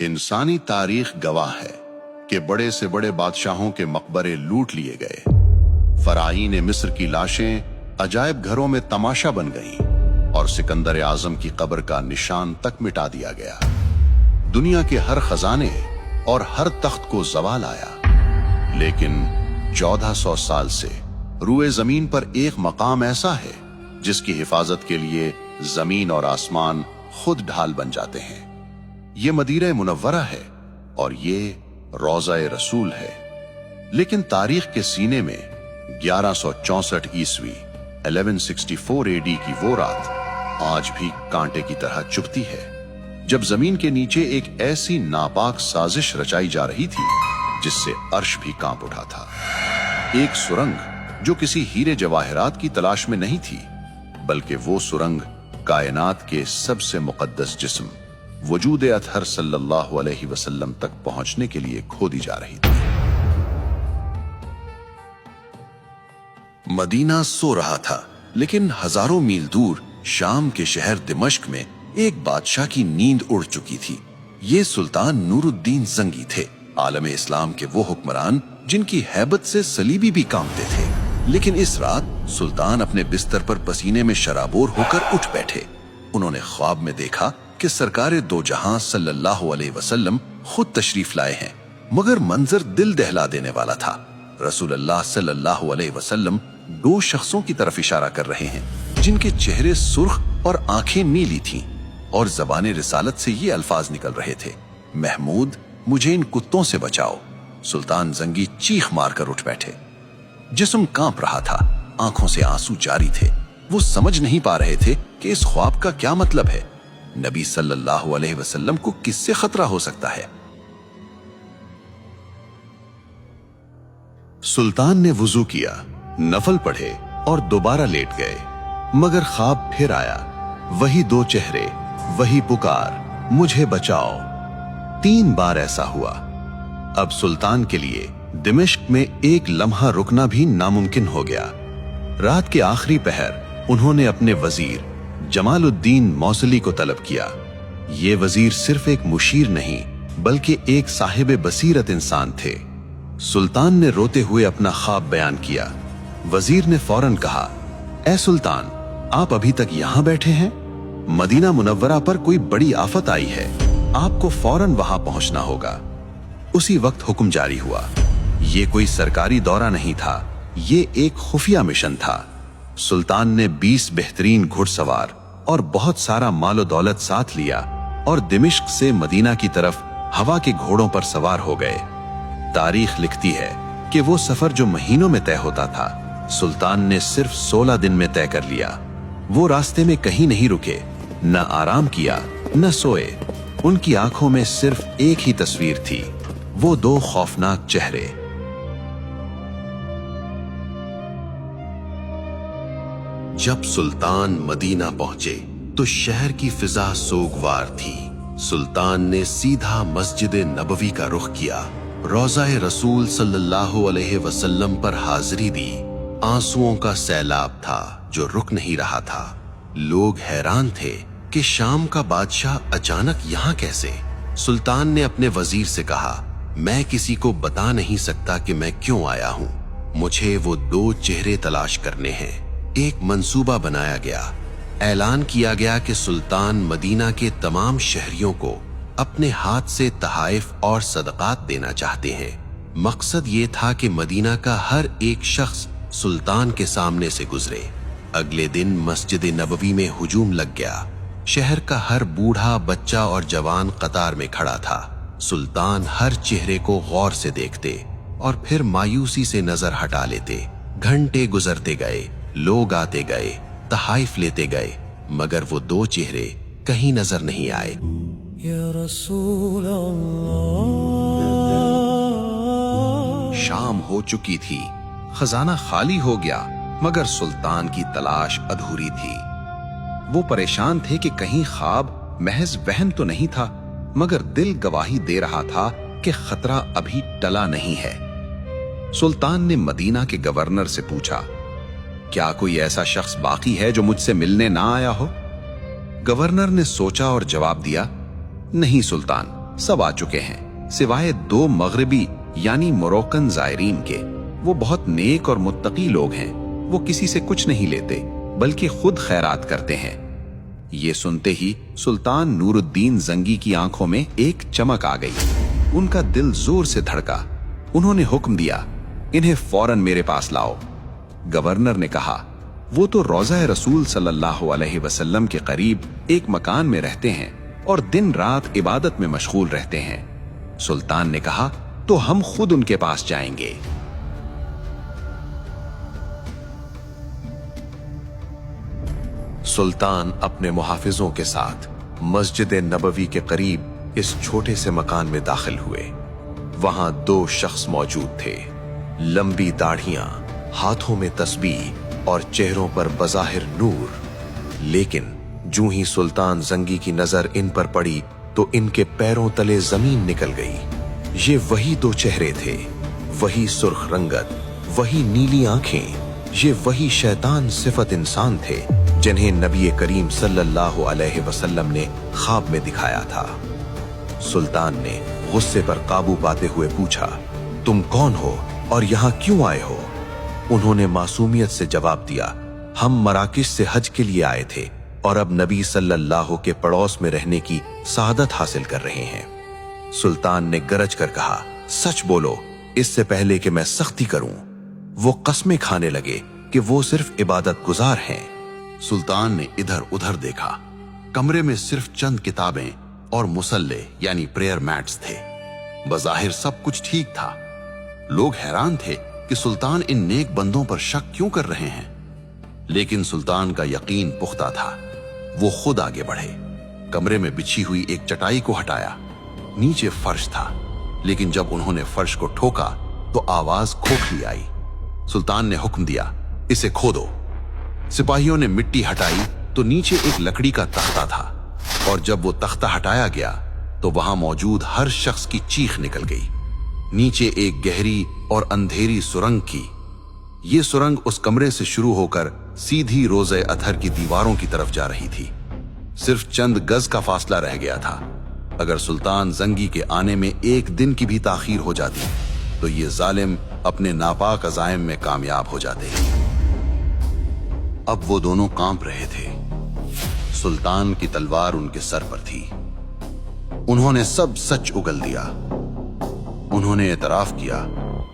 इंसानी तारीख गवाह है कि बड़े से बड़े बादशाहों के मकबरे लूट लिए गए। फराईन मिस्र की लाशें अजायब घरों में तमाशा बन गईं और सिकंदर आजम की कब्र का निशान तक मिटा दिया गया। दुनिया के हर खजाने और हर तख्त को जवाल आया, लेकिन 1400 साल से रूए जमीन पर एक मकाम ऐसा है जिसकी हिफाजत के लिए जमीन और आसमान खुद ढाल बन जाते हैं। ये मदीना मुनव्वरा है और ये रोज़ा-ए रसूल है। लेकिन तारीख के सीने में 1164 ईस्वी 1164 एडी की वो रात आज भी कांटे की तरह चुभती है, जब जमीन के नीचे एक ऐसी नापाक साजिश रचाई जा रही थी जिससे अर्श भी कांप उठा था। एक सुरंग जो किसी हीरे जवाहरात की तलाश में नहीं थी, बल्कि वो सुरंग कायनात के सबसे मुकद्दस जिस्म वजूद अतहर सल्लल्लाहु अलैहि वसल्लम तक पहुंचने के लिए खोदी जा रही थी। मदीना सो रहा था, लेकिन हजारों मील दूर शाम के शहर दिमश्क में एक बादशाह की नींद उड़ चुकी थी। ये सुल्तान नूरुद्दीन जंगी थे, आलम इस्लाम के वो हुक्मरान जिनकी हैबत से सलीबी भी कांपते थे। लेकिन इस रात सुल्तान अपने बिस्तर पर पसीने में शराबोर होकर उठ बैठे। उन्होंने ख्वाब में देखा कि सरकारे दो जहां सल्लल्लाहु अलैहि वसल्लम खुद तशरीफ लाए हैं, मगर मंजर दिल दहला देने वाला था। रसूलुल्लाह सल्लल्लाहु अलैहि वसल्लम दो शख्सों की तरफ इशारा कर रहे हैं जिनके चेहरे सुर्ख और आंखें नीली थीं, और ज़बाने रिसालत से ये अल्फाज निकल रहे थे, महमूद मुझे इन कुत्तों से बचाओ। सुल्तान जंगी चीख मारकर उठ बैठे। जिस्म कांप रहा था, आंखों से आंसू जारी थे। वो समझ नहीं पा रहे थे कि इस ख्वाब का क्या मतलब है। नबी सल्लल्लाहु अलैहि वसल्लम को किससे खतरा हो सकता है? सुल्तान ने वुजू किया, नफल पढ़े और दोबारा लेट गए, मगर ख्वाब फिर आया। वही दो चेहरे, वही पुकार, मुझे बचाओ। 3 बार ऐसा हुआ। अब सुल्तान के लिए दिमश्क में एक लम्हा रुकना भी नामुमकिन हो गया। रात के आखिरी पहर उन्होंने अपने वजीर जमालुद्दीन मौसली को तलब किया। ये वजीर सिर्फ एक मुशीर नहीं, बल्कि एक साहिब बसीरत इंसान थे। सुल्तान ने रोते हुए अपना ख्वाब बयान किया। वजीर ने फौरन कहा, ए सुल्तान, आप अभी तक यहाँ बैठे हैं? मदीना मुनव्वरा पर कोई बड़ी आफत आई है, आपको फौरन वहां पहुंचना होगा। उसी वक्त हुक्म जारी हुआ। ये कोई सरकारी दौरा नहीं था, ये एक खुफिया मिशन था। सुल्तान ने 20 बेहतरीन घुड़सवार और बहुत सारा मालो दौलत साथ लिया और दिमिश्क से मदीना की तरफ हवा के घोड़ों पर सवार हो गए। तारीख लिखती है कि वो सफर जो महीनों में तय होता था, सुल्तान ने सिर्फ 16 दिन में तय कर लिया। वो रास्ते में कहीं नहीं रुके, न आराम किया, न सोए। उनकी आंखों में सिर्फ एक ही तस्वीर थी, वो 2 खौफनाक चेहरे। जब सुल्तान मदीना पहुंचे तो शहर की फिजा सोगवार थी। सुल्तान ने सीधा मस्जिद नबवी का रुख किया, रोज़ा-ए रसूल सल्लल्लाहु अलैहि वसल्लम पर हाजिरी दी। आंसुओं का सैलाब था जो रुक नहीं रहा था। लोग हैरान थे कि शाम का बादशाह अचानक यहाँ कैसे? सुल्तान ने अपने वजीर से कहा, मैं किसी को बता नहीं सकता कि मैं क्यों आया हूँ। मुझे वो 2 चेहरे तलाश करने हैं। एक मंसूबा बनाया गया। ऐलान किया गया कि सुल्तान मदीना के तमाम शहरियों को अपने हाथ से तहाइफ और सदकात देना चाहते हैं। मकसद ये था कि मदीना का हर एक शख्स सुल्तान के सामने से गुजरे। अगले दिन मस्जिद नबवी में हुजूम लग गया। शहर का हर बूढ़ा, बच्चा और जवान कतार में खड़ा था। सुल्तान हर चेहरे को गौर से देखते और फिर मायूसी से नजर हटा लेते। घंटे गुजरते गए, लोग आते गए, तहाइफ लेते गए, मगर वो 2 चेहरे कहीं नजर नहीं आए। या रसूल अल्लाह। शाम हो चुकी थी, खजाना खाली हो गया, मगर सुल्तान की तलाश अधूरी थी। वो परेशान थे कि कहीं ख्वाब महज वहम तो नहीं था, मगर दिल गवाही दे रहा था कि खतरा अभी टला नहीं है। सुल्तान ने मदीना के गवर्नर से पूछा, क्या कोई ऐसा शख्स बाकी है जो मुझसे मिलने ना आया हो? गवर्नर ने सोचा और जवाब दिया, नहीं सुल्तान, सब आ चुके हैं, सिवाय 2 मगरबी यानी मोरक्कन ज़ायरीन के। वो बहुत नेक और मुत्तकी लोग हैं। वो किसी से कुछ नहीं लेते, बल्कि खुद खैरात करते हैं। ये सुनते ही सुल्तान नूरुद्दीन जंगी की आंखों में एक चमक आ गई। उनका दिल जोर से धड़का। उन्होंने हुक्म दिया, इन्हें फौरन मेरे पास लाओ। गवर्नर ने कहा, वो तो रोज़ा रसूल सल्लल्लाहु अलैहि वसल्लम के करीब एक मकान में रहते हैं और दिन रात इबादत में मशगूल रहते हैं। सुल्तान ने कहा, तो हम खुद उनके पास जाएंगे। सुल्तान अपने मुहाफिजों के साथ मस्जिद नबवी के करीब इस छोटे से मकान में दाखिल हुए। वहां 2 शख्स मौजूद थे, लंबी दाढ़ियां, हाथों में तस्बीह और चेहरों पर बज़ाहिर नूर। लेकिन जूं ही सुल्तान जंगी की नजर इन पर पड़ी तो इनके पैरों तले जमीन निकल गई। ये वही 2 चेहरे थे, वही सुर्ख रंगत, वही नीली आंखें, ये वही शैतान सिफत इंसान थे जिन्हें नबी करीम सल्लल्लाहु अलैहि वसल्लम ने ख्वाब में दिखाया था। सुल्तान ने गुस्से पर काबू पाते हुए पूछा, तुम कौन हो और यहाँ क्यों आए हो? उन्होंने मासूमियत से जवाब दिया, हम मराकिश से हज के लिए आए थे और अब नबी सल्लल्लाहु के पड़ोस में रहने की सआदत हासिल कर रहे हैं। सुल्तान ने गरज कर कहा, सच बोलो, इससे पहले कि मैं सख्ती करूं। वो कसमें खाने लगे कि वो सिर्फ इबादत गुजार हैं। सुल्तान ने इधर उधर देखा। कमरे में सिर्फ चंद किताबें और मुसल्ले यानी प्रेयर मैट्स थे। बज़ाहिर सब कुछ ठीक था। लोग हैरान थे कि सुल्तान इन नेक बंदों पर शक क्यों कर रहे हैं, लेकिन सुल्तान का यकीन पुख्ता था। वो खुद आगे बढ़े, कमरे में बिछी हुई एक चटाई को हटाया। नीचे फर्श था, लेकिन जब उन्होंने फर्श को ठोका तो आवाज खोखली आई। सुल्तान ने हुक्म दिया, इसे खोदो। सिपाहियों ने मिट्टी हटाई तो नीचे एक लकड़ी का तख्ता था, और जब वो तख्ता हटाया गया तो वहां मौजूद हर शख्स की चीख निकल गई। नीचे एक गहरी और अंधेरी सुरंग की। ये सुरंग उस कमरे से शुरू होकर सीधी रोज़े अतहर की दीवारों की तरफ जा रही थी। सिर्फ चंद गज का फासला रह गया था। अगर सुल्तान जंगी के आने में एक दिन की भी ताखीर हो जाती तो ये जालिम अपने नापाक अज़ाइम में कामयाब हो जाते। अब वो दोनों कांप रहे थे। सुल्तान की तलवार उनके सर पर थी। उन्होंने सब सच उगल दिया। उन्होंने एतराफ किया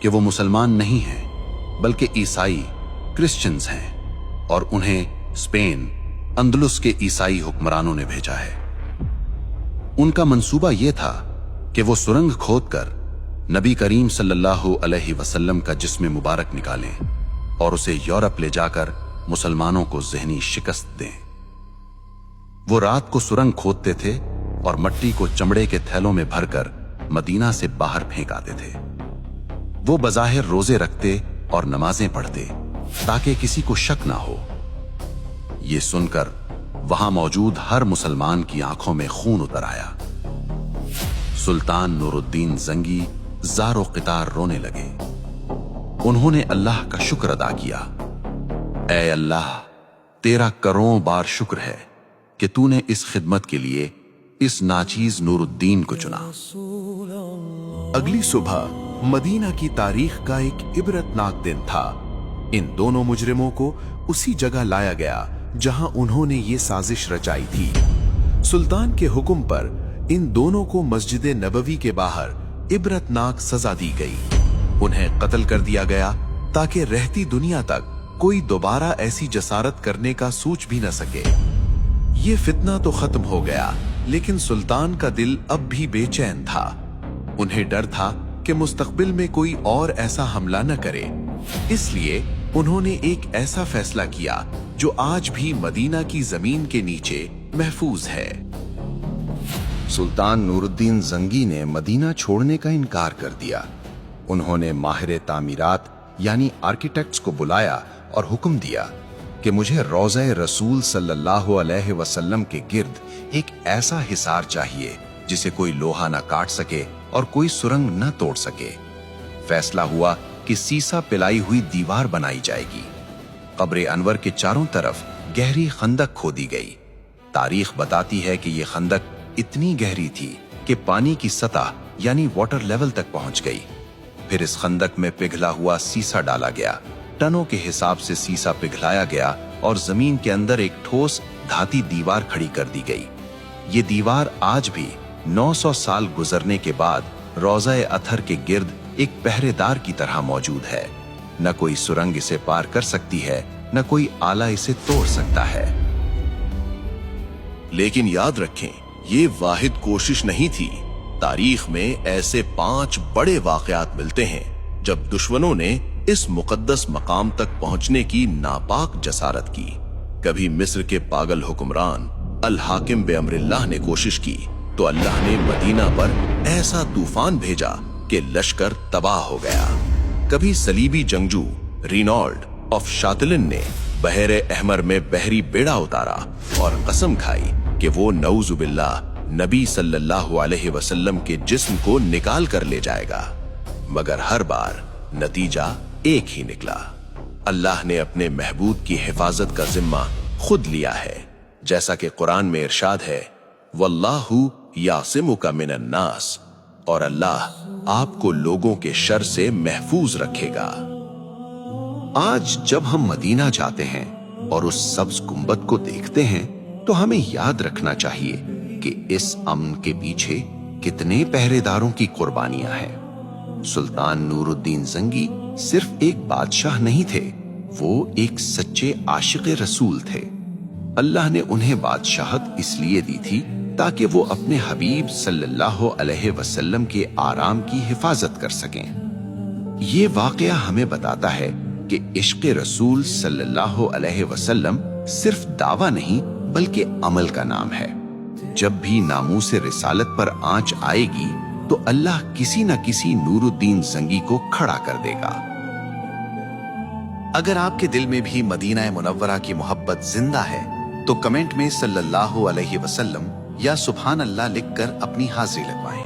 कि वो मुसलमान नहीं हैं, बल्कि ईसाई क्रिश्चियंस हैं, और उन्हें स्पेन अंदलुस के ईसाई हुक्मरानों ने भेजा है। उनका मंसूबा यह था कि वो सुरंग खोदकर नबी करीम सल्लल्लाहु अलैहि वसल्लम का जिस्म मुबारक निकालें और उसे यूरोप ले जाकर मुसलमानों को ज़हनी शिकस्त दें। वो रात को सुरंग खोदते थे और मट्टी को चमड़े के थैलों में भरकर मदीना से बाहर फेंक आते थे। वो बज़ाहिर रोजे रखते और नमाजें पढ़ते ताकि किसी को शक ना हो। ये सुनकर वहां मौजूद हर मुसलमान की आंखों में खून उतर आया। सुल्तान नूरुद्दीन जंगी ज़ारो क़ितार रोने लगे। उन्होंने अल्लाह का शुक्र अदा किया। ऐ अल्लाह, तेरा करोड़ों बार शुक्र है कि तूने इस खिदमत के लिए इस नाचीज नूरुद्दीन को चुना। अगली सुबह मदीना की तारीख का एक इबरतनाक दिन था। इन दोनों मुजरिमों को उसी जगह लाया गया जहां उन्होंने ये साजिश रचाई थी। सुल्तान के हुक्म पर इन दोनों को मस्जिद नबवी के बाहर इबरतनाक सजा दी गई। उन्हें कत्ल कर दिया गया ताकि रहती दुनिया तक कोई दोबारा ऐसी जसारत करने का सोच भी न सके। ये फितना तो खत्म हो गया, लेकिन सुल्तान का दिल अब भी बेचैन था। उन्हें डर था कि मुस्तकबिल में कोई और ऐसा हमला न करे। इसलिए उन्होंने एक ऐसा फैसला किया जो आज भी मदीना की जमीन के नीचे महफूज है। सुल्तान नूरुद्दीन जंगी ने मदीना छोड़ने का इनकार कर दिया। उन्होंने माहिर तामीरात यानी आर्किटेक्ट्स को बुलाया और हुक्म दिया कि मुझे रोज़े रसूल सल्लल्लाहु अलैहि वसल्लम के गिर्द एक ऐसा हिसार चाहिए जिसे कोई लोहा न काट सके और कोई सुरंग न तोड़ सके। फैसला हुआ कि सीसा पिलाई हुई दीवार बनाई जाएगी। कब्र अनवर के चारों तरफ गहरी खंदक खोदी गई। तारीख बताती है कि यह खंदक इतनी गहरी थी कि पानी की सतह यानी वाटर लेवल तक पहुंच गई। फिर इस खंदक में पिघला हुआ सीसा डाला गया, टनों के हिसाब से सीसा पिघलाया गया और जमीन के अंदर एक ठोस धाती दीवार खड़ी कर दी गई। ये दीवार आज भी 900 साल गुजरने के बाद रोज़ा-ए अथर के गिर्द एक पहरेदार की तरह मौजूद है। न कोई सुरंग इसे पार कर सकती है, न कोई आला इसे तोड़ सकता है। लेकिन याद रखें, ये वाहिद कोशिश नहीं थी। तारीख में ऐसे 5 बड़े वाकयात मिलते हैं जब दुश्मनों ने इस मुकद्दस मकाम तक पहुंचने की नापाक जसारत की। कभी मिस्र के पागल हुक्मरान अल हाकिम बेअमरिल्लाह ने कोशिश की तो अल्लाह ने मदीना पर ऐसा तूफान भेजा कि लश्कर तबाह हो गया। कभी सलीबी जंगजू रिनॉल्ड ऑफ शातिलिन ने बहरे अहमर में बहरी बेड़ा उतारा और कसम खाई कि वो नऊजुबिल्लाह नबी सल्लल्लाहु अलैहि वसल्लम के जिस्म को निकाल कर ले जाएगा, मगर हर बार नतीजा एक ही निकला। अल्लाह ने अपने महबूब की हिफाजत का जिम्मा खुद लिया है, जैसा कि कुरान में इरशाद है, वल्लाहु यासिमुका मिनन नास, और अल्लाह आपको लोगों के शर से महफूज रखेगा। आज जब हम मदीना जाते हैं और उस सब्ज गुंबद को देखते हैं तो हमें याद रखना चाहिए कि इस अमन के पीछे कितने पहरेदारों की कुर्बानियां हैं। सुल्तान नूरुद्दीन जंगी सिर्फ एक बादशाह नहीं थे, वो एक सच्चे आशिक़े रसूल थे। अल्लाह ने उन्हें बादशाहत इसलिए दी थी ताकि वो अपने हबीब सल्लल्लाहु अलैहि वसल्लम के आराम की हिफाजत कर सकें। ये वाकया हमें बताता है कि इश्क़े रसूल सल्लल्लाहु अलैहि वसल्लम सिर्फ दावा नहीं बल्कि अमल का नाम है। जब भी नामूसे रिसालत पर आंच आएगी तो अल्लाह किसी न किसी नूरुद्दीन जंगी को खड़ा कर देगा। अगर आपके दिल में भी मदीना मुनव्वरा की मोहब्बत जिंदा है तो कमेंट में सल्लल्लाहु अलैहि वसल्लम या सुभान अल्लाह लिखकर अपनी हाजिरी लगवाएं।